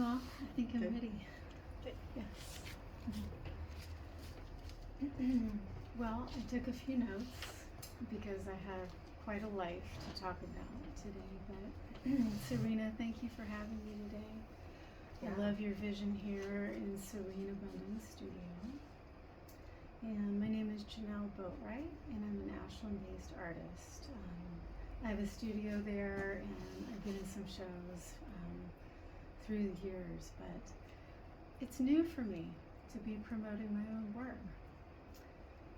all? I think I'm Okay. ready. Yes. Well, I took a few notes because I have quite a life to talk about today. But Serena, thank you for having me today. Yeah. I love your vision here in Serene Abundance Studio. And my name is Janelle Boatright, and I'm an Ashland-based artist. I have a studio there, and I've been in some shows through the years, but it's new for me to be promoting my own work.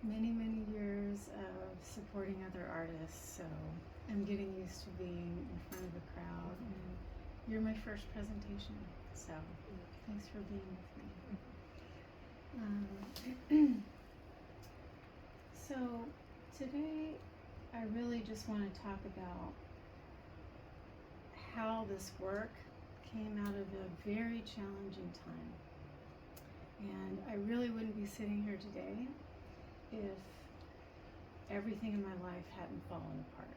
Many years of supporting other artists, so I'm getting used to being in front of a crowd, and you're my first presentation, so thanks for being with me. So today I really just want to talk about how this work came out of a very challenging time. And I really wouldn't be sitting here today if everything in my life hadn't fallen apart.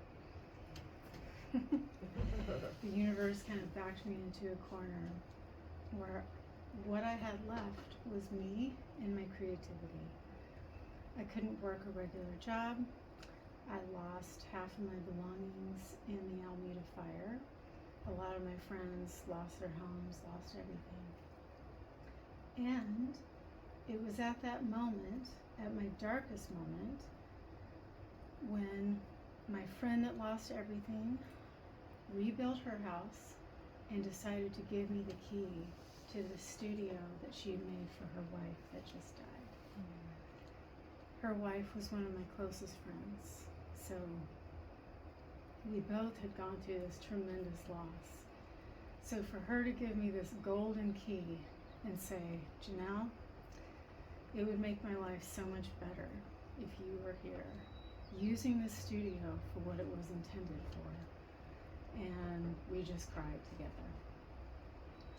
The universe kind of backed me into a corner where what I had left was me and my creativity. I couldn't work a regular job. I lost half of my belongings in the Alameda fire. A lot of my friends lost their homes, lost everything. And it was at that moment, at my darkest moment, when my friend that lost everything rebuilt her house and decided to give me the key to the studio that she had made for her wife that just died. Her wife was one of my closest friends, so we both had gone through this tremendous loss. So for her to give me this golden key and say, Janelle, it would make my life so much better if you were here, using this studio for what it was intended for. And we just cried together.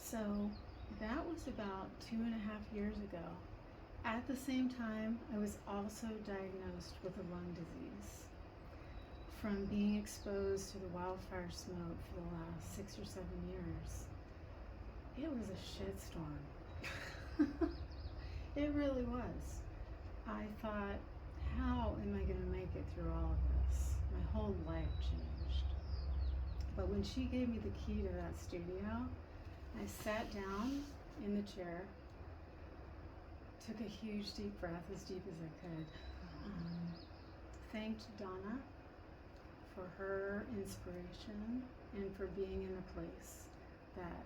So that was about 2.5 years ago. At the same time, I was also diagnosed with a lung disease from being exposed to the wildfire smoke for the last 6 or 7 years. It was a shitstorm. It really was. I thought, how am I going to make it through all of this? My whole life changed. But when she gave me the key to that studio, I sat down in the chair, took a huge deep breath, as deep as I could, thanked Donna for her inspiration and for being in the place that,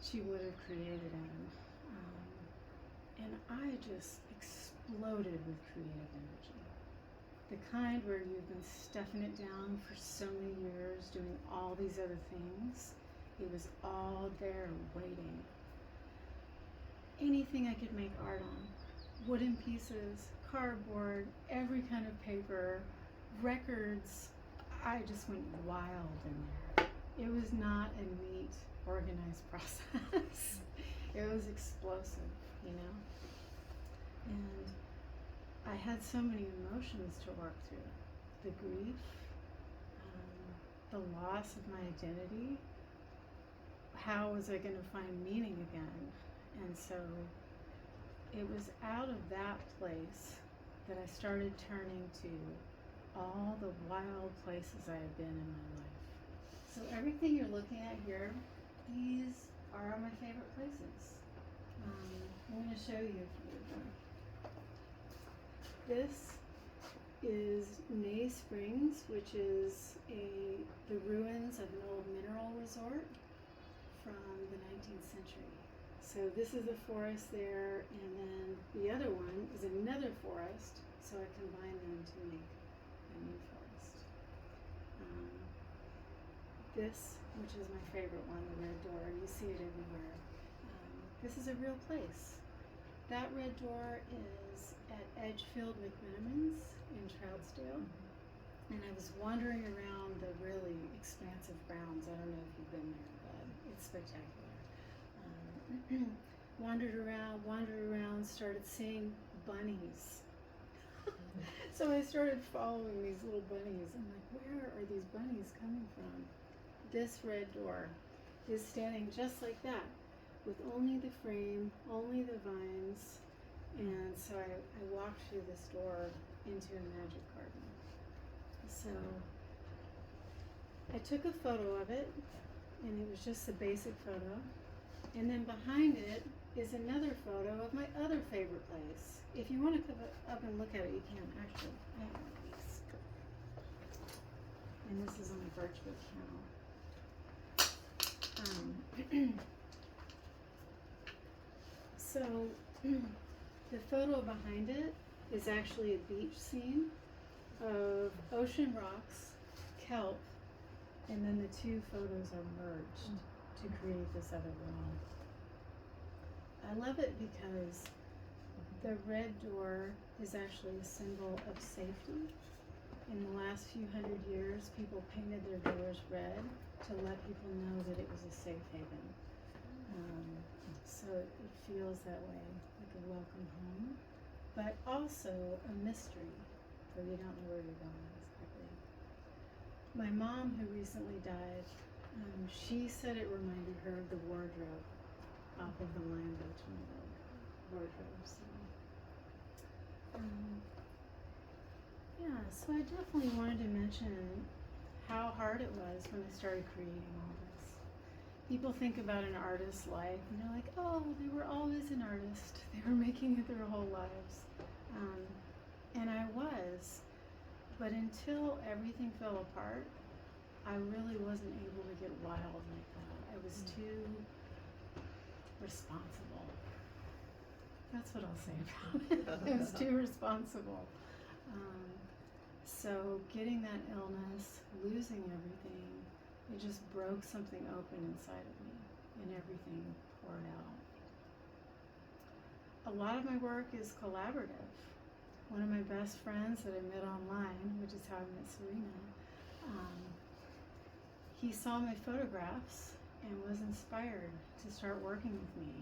she would have created in. And I just exploded with creative energy. The kind where you've been stuffing it down for so many years, doing all these other things. It was all there waiting. Anything I could make art on. Wooden pieces, cardboard, every kind of paper, records. I just went wild in there. It was not a neat, organized process. It was explosive, And I had so many emotions to work through. The grief, the loss of my identity. How was I going to find meaning again? And so it was out of that place that I started turning to all the wild places I have been in my life. So everything you're looking at here, these are my favorite places. I'm going to show you a few of them. This is Nay Springs, which is the ruins of an old mineral resort from the 19th century. So this is a forest there, and then the other one is another forest, so I combined them to make a new forest. This, which is my favorite one, the red door, you see it everywhere. This is a real place. That red door is at Edgefield McMenamins in Troutdale. And I was wandering around the really expansive grounds. I don't know if you've been there, but it's spectacular. Wandered around, started seeing bunnies. So I started following these little bunnies. I'm like, where are these bunnies coming from? This red door is standing just like that, with only the frame, only the vines. And so I walked through this door into a magic garden. So I took a photo of it, and it was just a basic photo. And then behind it is another photo of my other favorite place. If you want to come up and look at it, you can. Actually, I have one of these. And this is on the birchwood panel. So the photo behind it is actually a beach scene of ocean rocks, kelp, and then the two photos are merged to create this other world. I love it because the red door is actually a symbol of safety. In the last few hundred years, people painted their doors red to let people know that it was a safe haven. So it feels that way, like a welcome home, but also a mystery, for you don't know where you're going exactly. My mom, who recently died, she said it reminded her of the wardrobe off of the Lion wardrobe. So I definitely wanted to mention how hard it was when I started creating all this. People think about an artist's life and they're like, oh, they were always an artist. They were making it their whole lives. And I was, but until everything fell apart, I really wasn't able to get wild like that. I was too responsible. That's what I'll say about it. I was too responsible. So getting that illness, losing everything, it just broke something open inside of me, and everything poured out. A lot of my work is collaborative. One of my best friends that I met online, which is how I met Serene, he saw my photographs and was inspired to start working with me.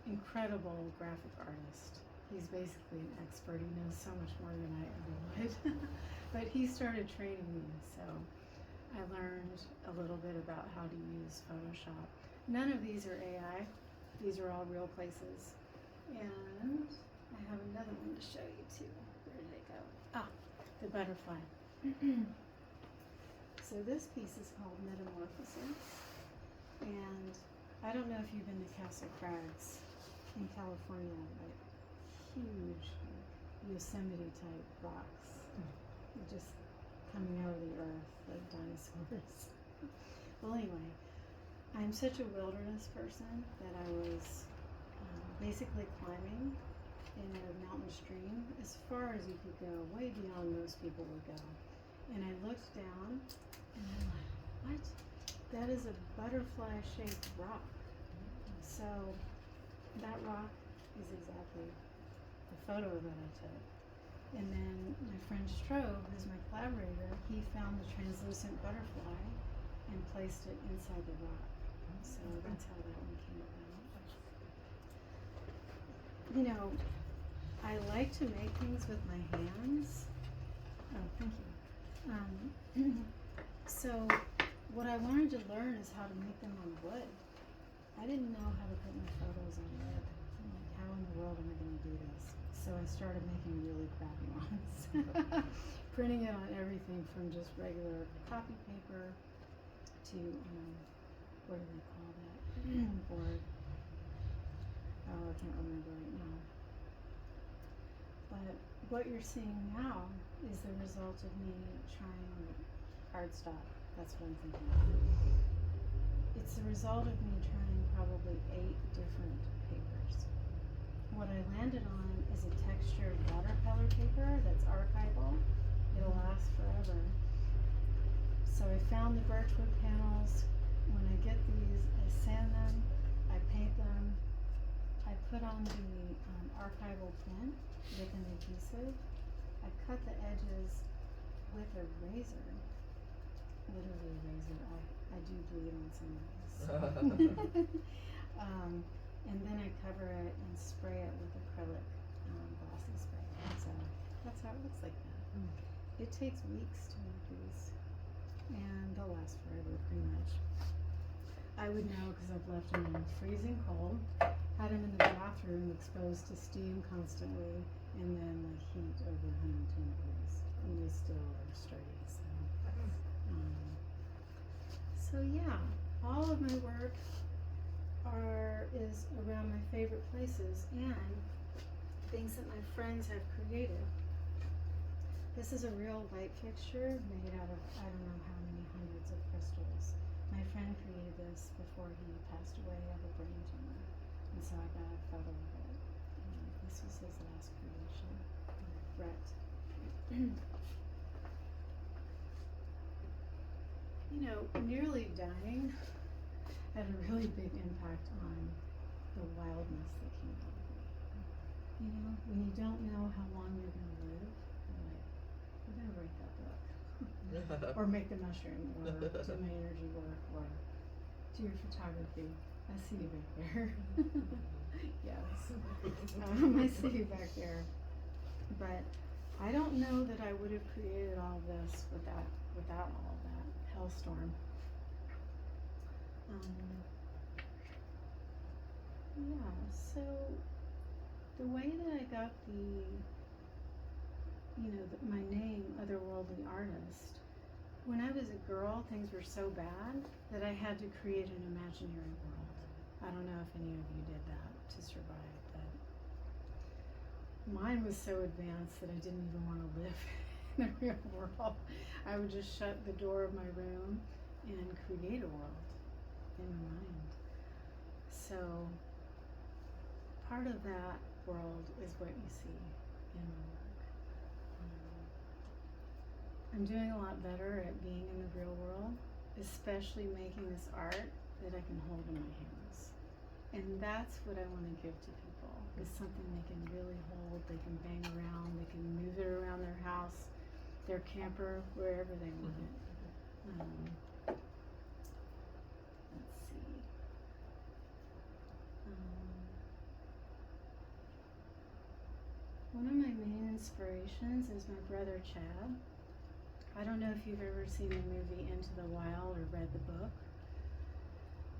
Incredible graphic artist. He's basically an expert. He knows so much more than I ever would. But he started training me, so I learned a little bit about how to use Photoshop. None of these are AI. These are all real places. And I have another one to show you too. Where did it go? Ah, the butterfly. So this piece is called Metamorphosis. And I don't know if you've been to Castle Crags in California, but huge Yosemite type rocks, just coming out of the earth like dinosaurs. Well, anyway, I'm such a wilderness person that I was basically climbing in a mountain stream as far as you could go, way beyond most people would go. And I looked down and I'm like, what? That is a butterfly-shaped rock. So that rock is exactly the photo that I took. And then my friend Strobe, who's my collaborator, he found the translucent butterfly and placed it inside the rock. So that's how that one came about. You know, I like to make things with my hands. Oh, thank you. So what I wanted to learn is how to make them on wood. I didn't know how to put my photos on wood. I'm like, how in the world am I going to do this? So I started making really crappy ones. Printing it on everything from just regular copy paper to, what do they call that? Board. Oh, I can't remember right now. But what you're seeing now is the result of me trying cardstock. That's what I'm thinking of. It's the result of me trying probably 8 different papers. What I landed on is a textured watercolor paper that's archival. It'll last forever. So I found the birchwood panels. When I get these, I sand them, I paint them, I put on the archival print with an adhesive. I cut the edges with a razor. Literally a razor. I do bleed on some of this. And then I cover it and spray it with acrylic glossy spray. So that's how it looks like that. It takes weeks to make these, and they'll last forever pretty much. I would know because I've left them in freezing cold, had them in the bathroom exposed to steam constantly, and then like heat over 110 degrees, and they still are sturdy. So yeah, all of my work is around my favorite places and things that my friends have created. This is a real light fixture made out of I don't know how many hundreds of crystals. My friend created this before he passed away of a brain tumor, and so I got a photo of it. And this was his last creation, Brett. You know, nearly dying had a really big impact on the wildness that came out of me. You know, when you don't know how long you're going to live, you're like, I'm going to write that book. Or make the mushroom, or do my energy work, or do your photography. I see you back there. Yes. I see you back there. But I don't know that I would have created all this without all of that hellstorm. Yeah, so the way that I got my name, Otherworldly Artist, when I was a girl, things were so bad that I had to create an imaginary world. I don't know if any of you did that to survive, but mine was so advanced that I didn't even want to live in the real world. I would just shut the door of my room and create a world in my mind. So part of that world is what you see in my work. I'm doing a lot better at being in the real world, especially making this art that I can hold in my hands. And that's what I want to give to people, is something they can really hold, they can bang around, they can move it around their house, their camper, wherever they want it. Let's see. One of my main inspirations is my brother Chad. I don't know if you've ever seen the movie Into the Wild or read the book.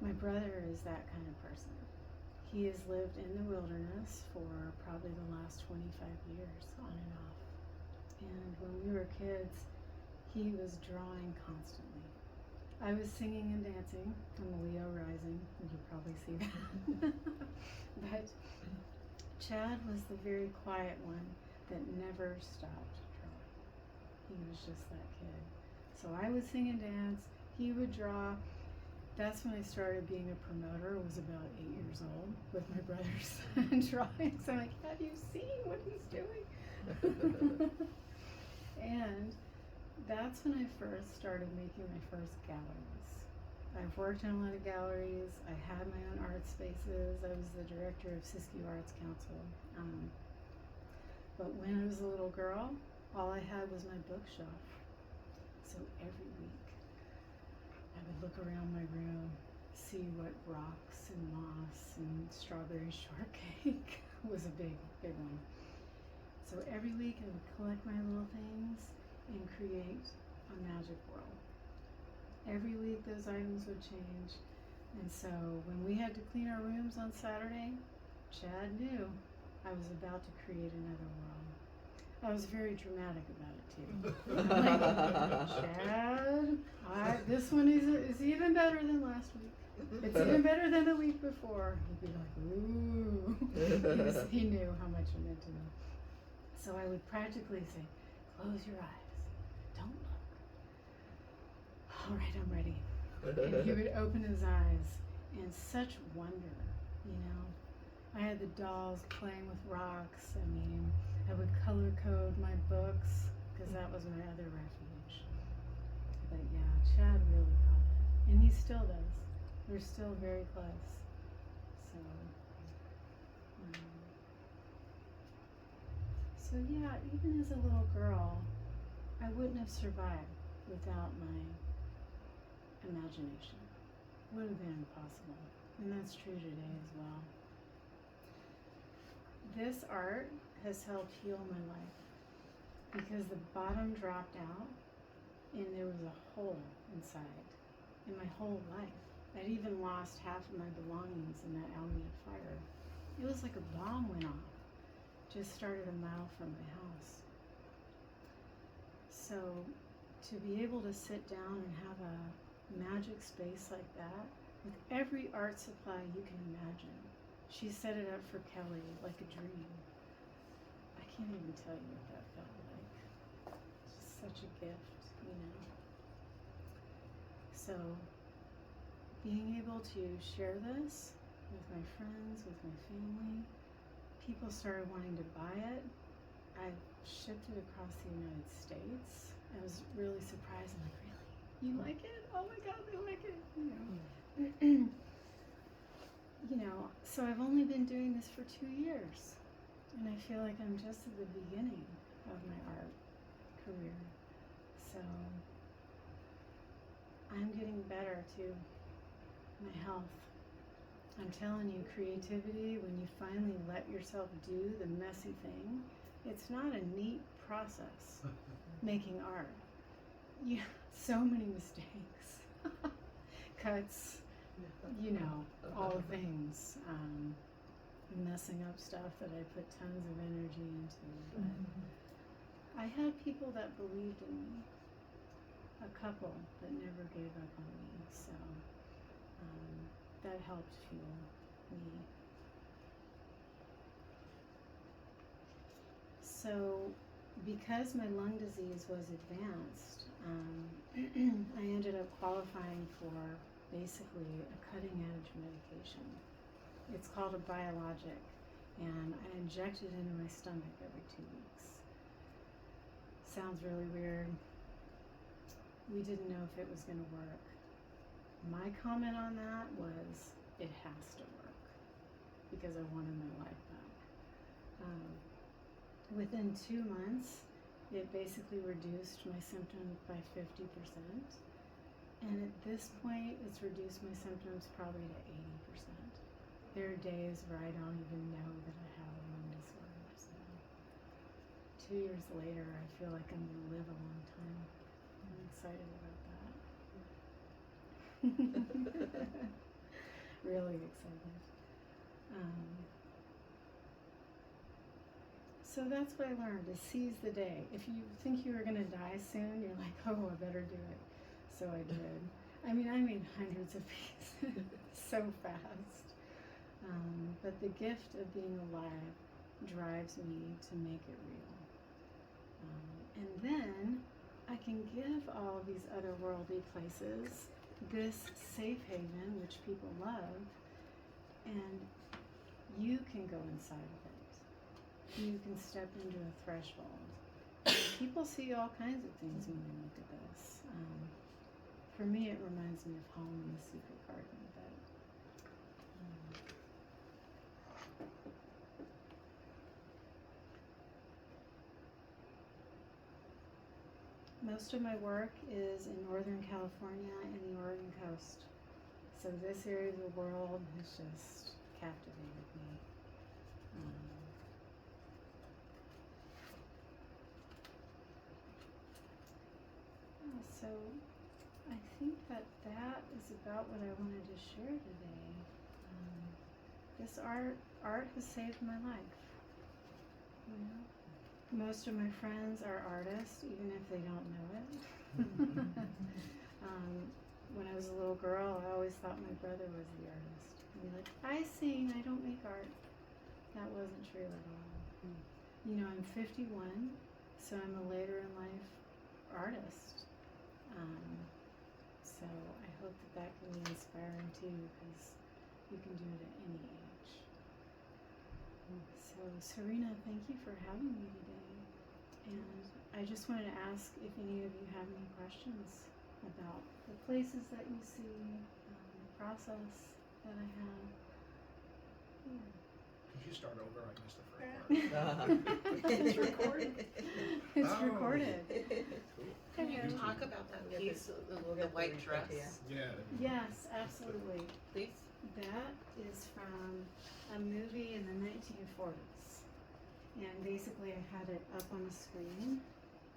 My brother is that kind of person. He has lived in the wilderness for probably the last 25 years, on and off. And when we were kids, he was drawing constantly. I was singing and dancing. I'm a Leo rising. You can probably see that. But Chad was the very quiet one that never stopped drawing. He was just that kid. So I would sing and dance. He would draw. That's when I started being a promoter. I was about 8 years old with my brother's son drawing. So I'm like, have you seen what he's doing? And that's when I first started making my first galleries. I've worked in a lot of galleries. I had my own art spaces. I was the director of Siskiyou Arts Council. But when I was a little girl, all I had was my bookshelf. So every week, I would look around my room, see what rocks and moss and strawberry shortcake was a big one. So every week I would collect my little things and create a magic world. Every week those items would change. And so when we had to clean our rooms on Saturday, Chad knew I was about to create another world. I was very dramatic about it too. I'm like, Chad, this one is even better than last week. It's even better than the week before. He'd be like, ooh. He knew how much it meant to me. So I would practically say, close your eyes. Don't look. All right, I'm ready. And he would open his eyes in such wonder, you know. I had the dolls playing with rocks. I mean, I would color code my books because that was my other refuge. But yeah, Chad really caught it. And he still does. We're still very close. So yeah, even as a little girl, I wouldn't have survived without my imagination. It would have been impossible. And that's true today as well. This art has helped heal my life because the bottom dropped out and there was a hole inside in my whole life. I'd even lost half of my belongings in that Alameda fire. It was like a bomb went off. Just started a mile from my house. So to be able to sit down and have a magic space like that with every art supply you can imagine. She set it up for Kelly like a dream. I can't even tell you what that felt like. It's just such a gift, you know. So being able to share this with my friends, with my family, people started wanting to buy it. I shipped it across the United States. I was really surprised. I'm like, really? You like it? Oh my God, they like it. You know. You know, so I've only been doing this for 2 years. And I feel like I'm just at the beginning of my art career. So I'm getting better too. My health. I'm telling you, creativity, when you finally let yourself do the messy thing, it's not a neat process, making art. Yeah, so many mistakes, cuts, you know, all the things, messing up stuff that I put tons of energy into. But I had people that believed in me, a couple that never gave up on me, so that helped fuel me. So because my lung disease was advanced, I ended up qualifying for basically a cutting edge medication. It's called a biologic, and I inject it into my stomach every 2 weeks. Sounds really weird. We didn't know if it was going to work. My comment on that was, it has to work, because I wanted my life back. Within 2 months, it basically reduced my symptoms by 50%. And at this point, it's reduced my symptoms probably to 80%. There are days where I don't even know that I have a lung disorder. So 2 years later, I feel like I'm going to live a long time. I'm excited about that. Really excited. So that's what I learned, is seize the day. If you think you were going to die soon, you're like, oh, I better do it. So I did. I mean, I made hundreds of pieces so fast. But the gift of being alive drives me to make it real. And then I can give all of these otherworldly places this safe haven, which people love, and you can go inside of it. You can step into a threshold. People see all kinds of things when they look at this. For me, it reminds me of home in the secret garden. Most of my work is in Northern California and the Oregon coast. So this area of the world has just captivated me. So I think that is about what I wanted to share today. This art has saved my life. You know? Most of my friends are artists, even if they don't know it. When I was a little girl, I always thought my brother was the artist. I'd be like, I sing, I don't make art. That wasn't true at all. You know, I'm 51, so I'm a later in life artist. So I hope that can be inspiring too, because you can do it at any age. So Serena, thank you for having me today. And I just wanted to ask if any of you have any questions about the places that you see, the process that I have. Yeah. Could you start over? I missed the first part. It's recorded. It's recorded. Can you talk about that piece, the white dress? Yeah. Yes, absolutely. Please. That is from a movie in the 1940s. And basically I had it up on the screen,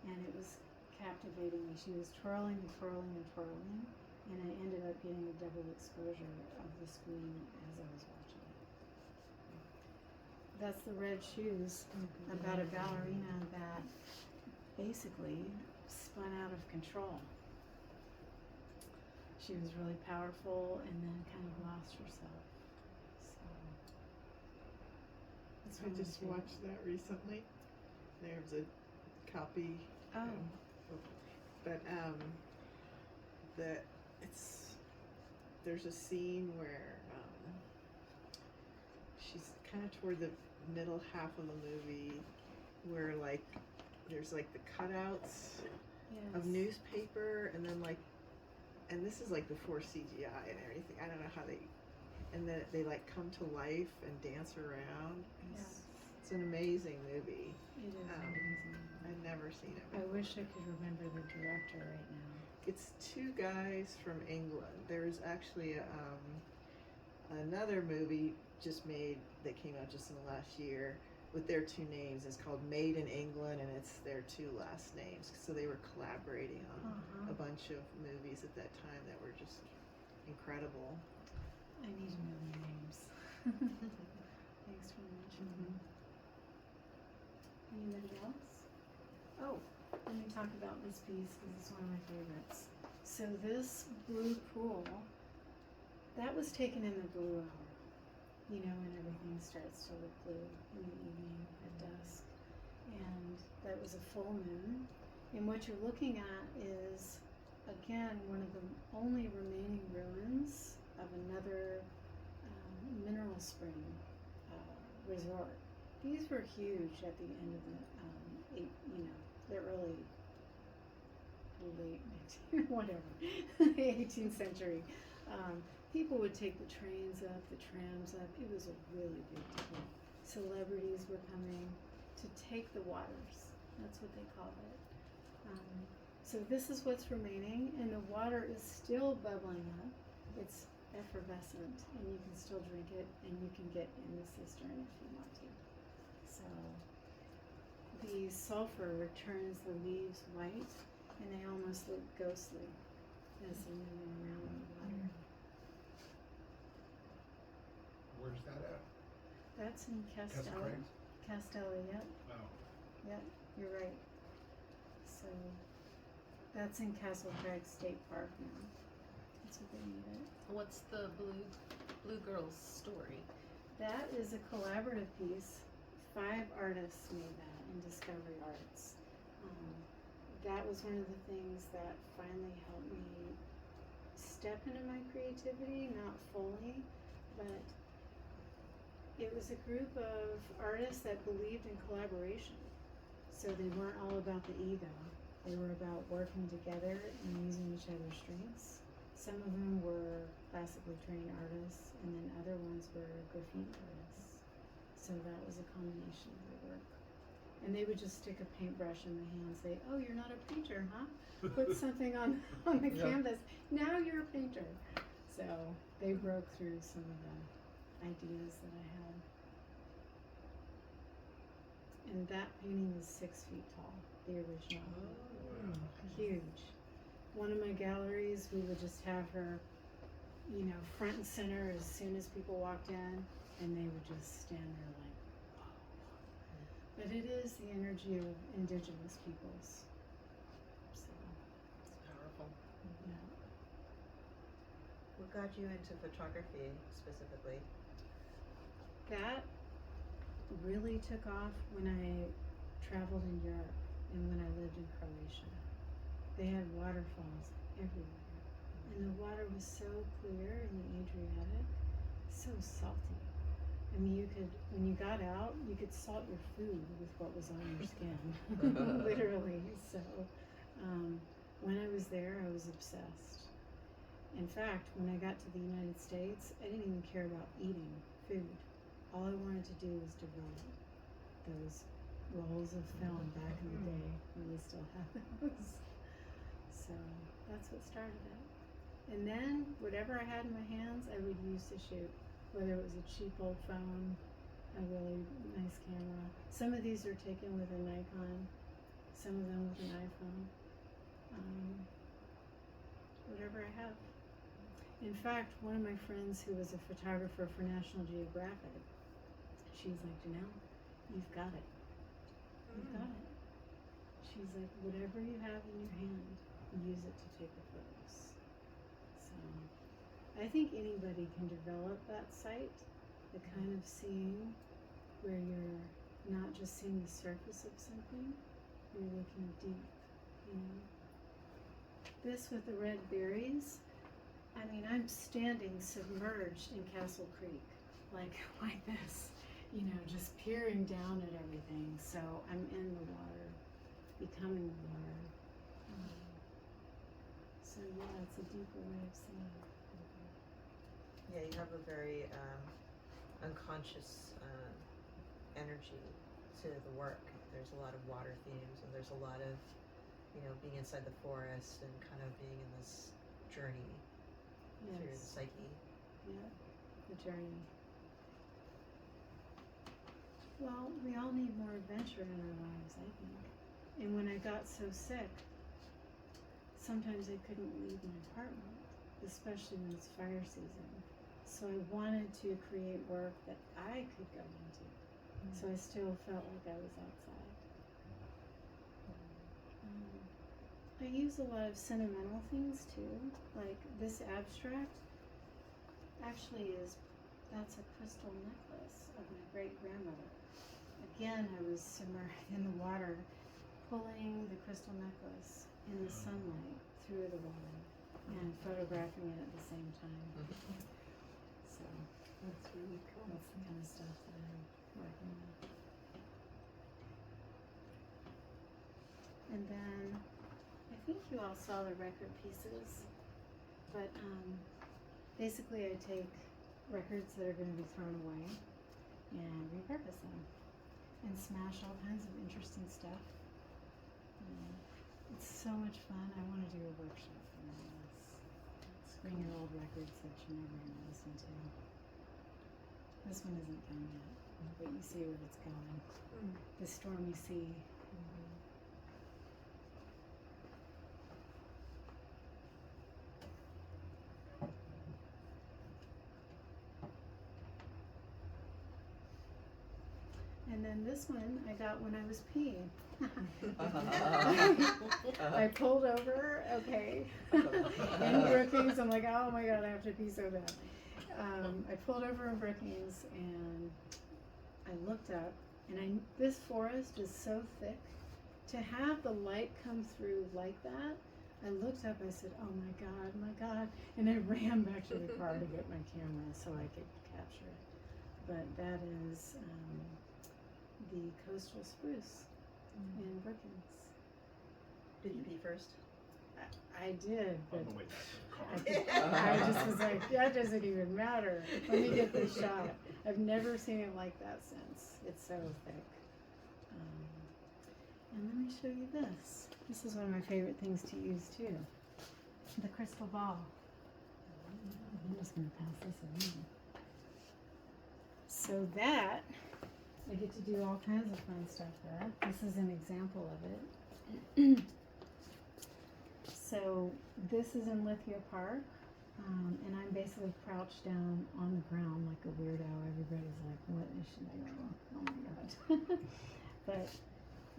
and it was captivating me. She was twirling and twirling and twirling. and I ended up getting a double exposure of the screen as I was watching it. That's The Red Shoes, about a ballerina that basically spun out of control. She was really powerful and then kind of lost herself. So I just watched that recently. There's a copy. Oh. But there's a scene where she's kind of toward the middle half of the movie where like there's like the cutouts of newspaper and then like, and this is like before CGI and everything. I don't know how and then they like come to life and dance around. It's an amazing movie. It is amazing. I've never seen it I before. wish I could remember the director right now. It's two guys from England. There's actually another movie just made that came out just in the last year with their two names. It's called Made in England, and it's their two last names. So they were collaborating on a bunch of movies at that time that were just incredible. I need to know the names. Thanks for mentioning. Anybody else? Oh, let me talk about this piece because it's one of my favorites. So this blue pool, that was taken in the blue hour, you know, when everything starts to look blue in the evening at dusk. And that was a full moon. And what you're looking at is, again, one of the only remaining ruins of another mineral spring resort. These were huge at the end of the early, late 19th, whatever, 18th century. People would take the trains up, the trams up. It was a really big deal. Celebrities were coming to take the waters. That's what they called it. So this is what's remaining, and the water is still bubbling up. It's effervescent, and you can still drink it, and you can get in the cistern if you want to. So the sulfur turns the leaves white, and they almost look ghostly as they're moving around in the water. Where's that at? That's in Castello. Craig's? Castello, yep. Oh. Yep, you're right. So that's in Castle Craig State Park now. That's what they made it. What's the Blue Girls story? That is a collaborative piece. 5 artists made that in Discovery Arts. That was one of the things that finally helped me step into my creativity, not fully, but it was a group of artists that believed in collaboration. So they weren't all about the ego. They were about working together and using each other's strengths. Some of them were classically trained artists, and then other ones were graffiti artists. So that was a combination of their work. And they would just stick a paintbrush in the hand and say, "Oh, you're not a painter, huh? Put something on the canvas. Now you're a painter." So they broke through some of the ideas that I had. And that painting is 6 feet tall, the original. Wow. Huge. One of my galleries, we would just have her, front and center as soon as people walked in, and they would just stand there like, whoa. But it is the energy of indigenous peoples. So, It's powerful. yeah. What got you into photography specifically? That really took off when I traveled in Europe and when I lived in Croatia. They had waterfalls everywhere, and the water was so clear in the Adriatic, so salty. I mean, when you got out, you could salt your food with what was on your skin, literally. So, when I was there, I was obsessed. In fact, when I got to the United States, I didn't even care about eating food. All I wanted to do was develop those rolls of film back in the day when we still had those. So that's what started it. And then whatever I had in my hands, I would use to shoot. Whether it was a cheap old phone, a really nice camera. Some of these are taken with a Nikon, some of them with an iPhone. Whatever I have. In fact, one of my friends who was a photographer for National Geographic, she's like, Janelle, you've got it. You've got it. She's like, whatever you have in your hand, use it to take the photos. So I think anybody can develop that sight, the kind of seeing where you're not just seeing the surface of something, you're looking deep, you know. This with the red berries, I mean, I'm standing submerged in Castle Creek, like this, you know, just peering down at everything. So I'm in the water, becoming the water. So yeah, it's a deeper way of seeing. Yeah, you have a very unconscious energy to the work. There's a lot of water themes, and there's a lot of, you know, being inside the forest and kind of being in this journey through the psyche. Yeah, the journey. Well, we all need more adventure in our lives, I think. And when I got so sick, sometimes I couldn't leave my apartment, especially when it's fire season. So I wanted to create work that I could go into. So I still felt like I was outside. I use a lot of sentimental things too, like this abstract actually that's a crystal necklace of my great-grandmother. Again, I was submerged in the water, pulling the crystal necklace in the sunlight through the water and photographing it at the same time. So That's really cool. that's the kind of stuff that I'm working on. And then I think you all saw the record pieces, but basically I take records that are going to be thrown away and repurpose them and smash all kinds of interesting stuff. It's so much fun. I want to do a workshop on this. Bring your old records that you're never going to listen to. This one isn't done yet, but you see where it's going. The stormy sea. And then this one I got when I was peeing. I pulled over, okay, in Brookings. I'm like, oh my God, I have to pee so bad. I pulled over in Brookings and I looked up, and this forest is so thick. To have the light come through like that, I looked up, I said, oh my God, and I ran back to the car to get my camera so I could capture it. But that is the coastal spruce in Brookings. Did you pee first? I did, but On the way back to the car. I just was like, that doesn't even matter. Let me get this shot. I've never seen it like that since. It's so thick. And let me show you this. This is one of my favorite things to use too. The crystal ball. I'm just going to pass this around. So that, I get to do all kinds of fun stuff there. This is an example of it. So this is in Lithia Park, and I'm basically crouched down on the ground like a weirdo. Everybody's like, what is she doing? Oh my God. But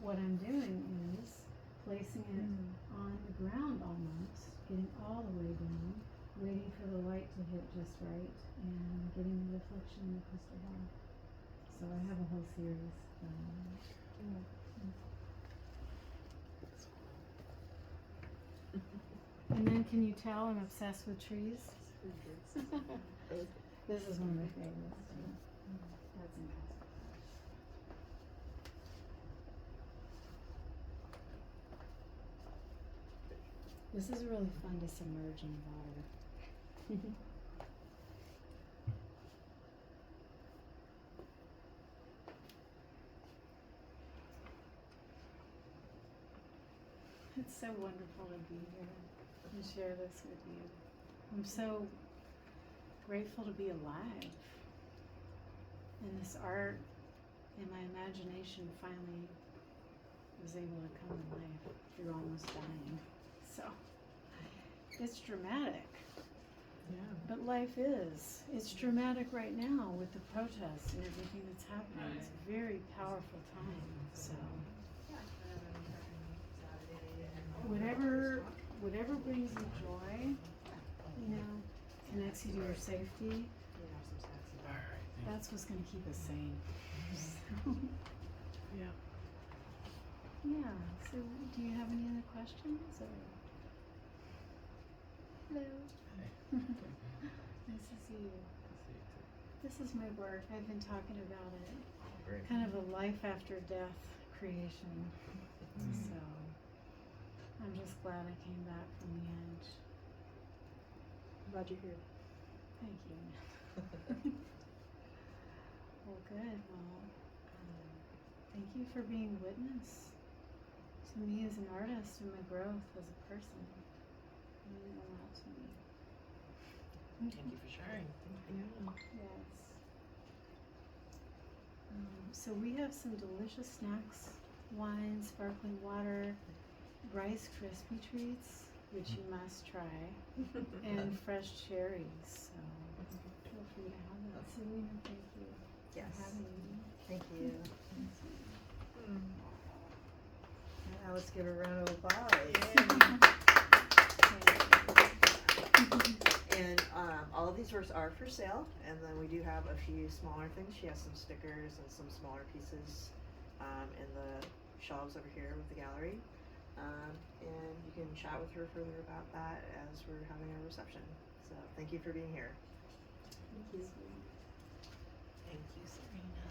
what I'm doing is placing it on the ground almost, getting all the way down, waiting for the light to hit just right, and getting the reflection in the crystal ball. So I have a whole series. And then can you tell I'm obsessed with trees? This is one of my favorites too. That's in Castle. This is really fun to submerge in water. It's so wonderful to be here and share this with you. I'm so grateful to be alive. And this art and my imagination finally was able to come to life through almost dying. So it's dramatic. But life is. It's dramatic right now with the protests and everything that's happening. It's a very powerful time. So whatever brings you joy, connects you to your safety, that's what's going to keep us sane. So, yeah. So do you have any other questions? Or? Hello. Nice to see you. This is my work. I've been talking about it. Kind of a life after death creation. So I'm just glad I came back from the edge. Glad you're here. Thank you. Well, good. Well, thank you for being witness to me as an artist and my growth as a person. It means a lot to me. Thank you for sharing. Yes. So we have some delicious snacks, wine, sparkling water, Rice Krispie treats, which you must try, and fresh cherries. So feel free to have that. Serene, thank you Yes. for having me. Thank you. Now let's give a round of applause. And all of these works are for sale, and then we do have a few smaller things. She has some stickers and some smaller pieces in the shelves over here with the gallery. And you can chat with her further about that as we're having a reception. So thank you for being here. Thank you. Thank you, Serena.